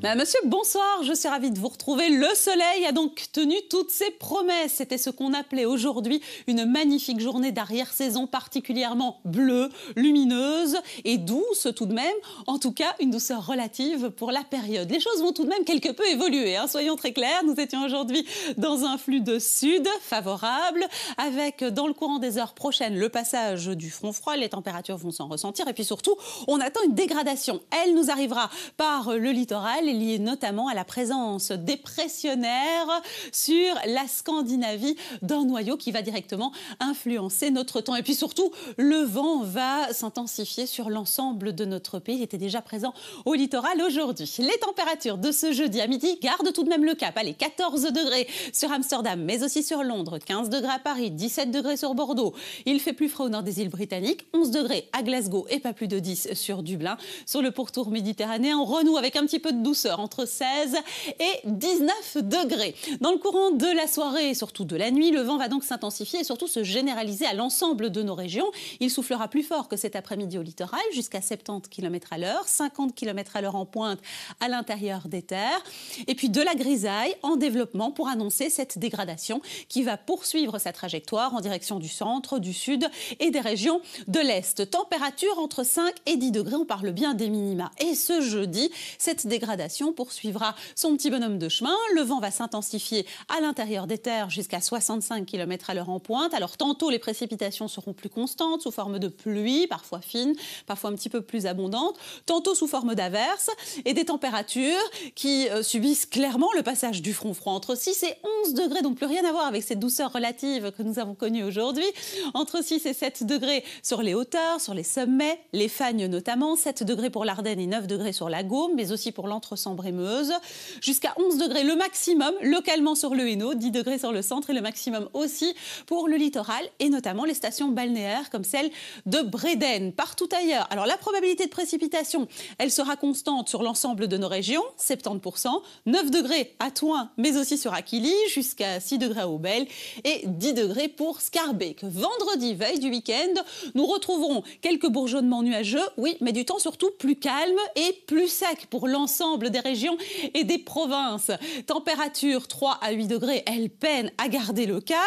Monsieur, bonsoir, je suis ravie de vous retrouver. Le soleil a donc tenu toutes ses promesses. C'était ce qu'on appelait aujourd'hui une magnifique journée d'arrière-saison particulièrement bleue, lumineuse et douce tout de même. En tout cas, une douceur relative pour la période. Les choses vont tout de même quelque peu évoluer, soyons très clairs. Nous étions aujourd'hui dans un flux de sud favorable avec dans le courant des heures prochaines le passage du front froid. Les températures vont s'en ressentir et puis surtout, on attend une dégradation. Elle nous arrivera par le littoral, lié notamment à la présence dépressionnaire sur la Scandinavie d'un noyau qui va directement influencer notre temps. Et puis surtout, le vent va s'intensifier sur l'ensemble de notre pays. Il était déjà présent au littoral aujourd'hui. Les températures de ce jeudi à midi gardent tout de même le cap. Allez, 14 degrés sur Amsterdam, mais aussi sur Londres, 15 degrés à Paris, 17 degrés sur Bordeaux. Il fait plus frais au nord des îles britanniques, 11 degrés à Glasgow et pas plus de 10 sur Dublin. Sur le pourtour méditerranéen, on renoue avec un petit peu de douceur entre 16 et 19 degrés. Dans le courant de la soirée et surtout de la nuit, le vent va donc s'intensifier et surtout se généraliser à l'ensemble de nos régions. Il soufflera plus fort que cet après-midi au littoral, jusqu'à 70 km à l'heure, 50 km à l'heure en pointe à l'intérieur des terres. Et puis de la grisaille en développement pour annoncer cette dégradation qui va poursuivre sa trajectoire en direction du centre, du sud et des régions de l'Est. Température entre 5 et 10 degrés, on parle bien des minima. Et ce jeudi, cette dégradation poursuivra son petit bonhomme de chemin. Le vent va s'intensifier à l'intérieur des terres jusqu'à 65 km à l'heure en pointe. Alors tantôt les précipitations seront plus constantes sous forme de pluie, parfois fine, parfois un petit peu plus abondante, tantôt sous forme d'averses et des températures qui subissent clairement le passage du front froid entre 6 et 11 degrés, donc plus rien à voir avec cette douceur relative que nous avons connue aujourd'hui. Entre 6 et 7 degrés sur les hauteurs, sur les sommets, les Fagnes notamment, 7 degrés pour l'Ardenne et 9 degrés sur la Gaume, mais aussi pour l'Entre-Sambre-et-Meuse, jusqu'à 11 degrés le maximum localement sur le Hainaut, 10 degrés sur le centre et le maximum aussi pour le littoral et notamment les stations balnéaires comme celle de Bréden. Partout ailleurs, alors la probabilité de précipitation, elle sera constante sur l'ensemble de nos régions, 70%, 9 degrés à Thoin mais aussi sur Aquilly, jusqu'à 6 degrés à Aubel et 10 degrés pour Scarbeck. Vendredi, veille du week-end, nous retrouverons quelques bourgeonnements nuageux, oui, mais du temps surtout plus calme et plus sec pour l'ensemble des régions et des provinces. Température 3 à 8 degrés, elle peine à garder le cap.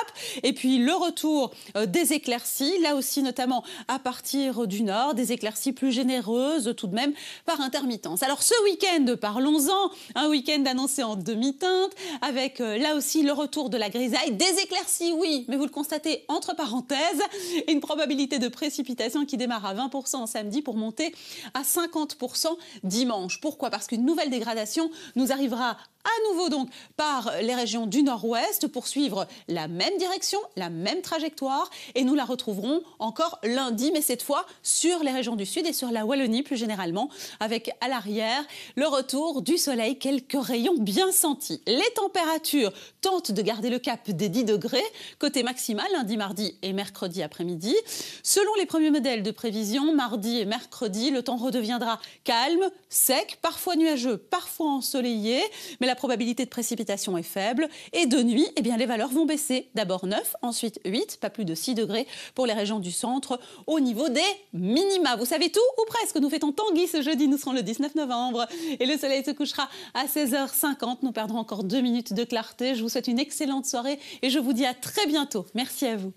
Et puis le retour des éclaircies, là aussi notamment à partir du nord, des éclaircies plus généreuses tout de même par intermittence. Alors ce week-end, parlons-en, un week-end annoncé en demi-teinte avec là aussi le retour de la grisaille, des éclaircies oui, mais vous le constatez entre parenthèses, et une probabilité de précipitation qui démarre à 20% samedi pour monter à 50% dimanche. Pourquoi ? Parce qu'une nouvelle dégradation nous arrivera à nouveau donc par les régions du nord-ouest pour suivre la même direction, la même trajectoire et nous la retrouverons encore lundi mais cette fois sur les régions du sud et sur la Wallonie plus généralement avec à l'arrière le retour du soleil, quelques rayons bien sentis. Les températures tentent de garder le cap des 10 degrés côté maximal lundi, mardi et mercredi après-midi. Selon les premiers modèles de prévision, mardi et mercredi, le temps redeviendra calme, sec, parfois nuageux, parfois ensoleillé, mais la probabilité de précipitation est faible. Et de nuit, eh bien, les valeurs vont baisser. D'abord 9, ensuite 8, pas plus de 6 degrés pour les régions du centre au niveau des minima. Vous savez tout ou presque, nous fêtons Tanguy ce jeudi, nous serons le 19 novembre et le soleil se couchera à 16h50. Nous perdrons encore 2 minutes de clarté. Je vous souhaite une excellente soirée et je vous dis à très bientôt. Merci à vous.